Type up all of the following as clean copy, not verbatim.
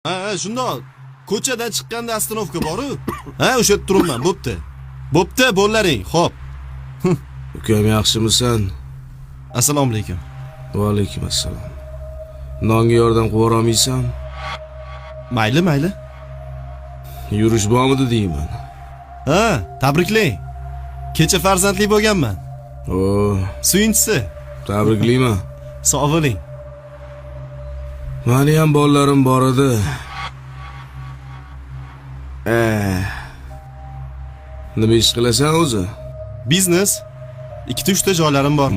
Ha, shundoq. Ko'chadan chiqqanda ostanovka bor-ku. Ha, o'sha yerda turibman. Bo'pti. Bo'pti, bo'llaring. Xo'p. Ukam yaxshimisan? Assalomu alaykum. Va alaykum assalom. Nonga yordam qilib olmaysan? Mayli, mayli. Yurish bormidi deyman. Ha, tabriklang. Kecha farzandli bo'lganman. O, Suyunchisi. tabriklayman. Sog' bo'ling. Meni ham bolalarim bor edi. Nima ish qilasan o'zi? Biznes. 2-3 ta joylarim bor.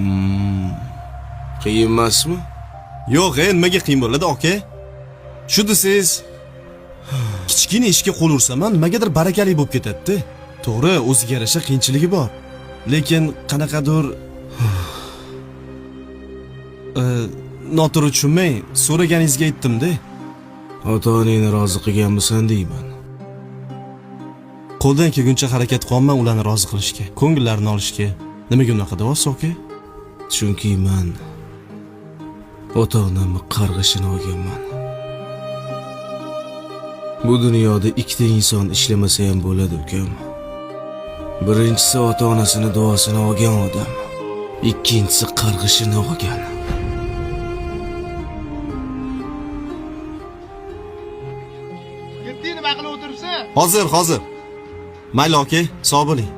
Qiyin emasmi? Yo'q, nimaga qiyin bo'ladi, aka? Shu desiz, kichkina ishga qo'l ursam, nimagadir barakali bo'lib ketadi. To'g'ri, o'ziga yarasha qiyinchiligi bor. Lekin qanaqadir noto'g'ri tushunmang, so'raganingizga aytdim-da. Ota-onangni rozi qilganmisan deyman. Qo'ldan kelguncha harakat qilaman ularni rozi qilishga, ko'ngillarini olishga. Nimaga unaqa deyapsiz, aka? Chunki men ota-onamni qarg'ishini olganman. Bu dunyoda ikkita inson ishlamasa ham bo'ladi, ukam. Birinchisi ota-onasini duosini olgan odam, ikkinchisi qarg'ishini olgan. Yetdi nima qilib o'tiribsan? Hozir. Mayli, aka, sog' bo'ling.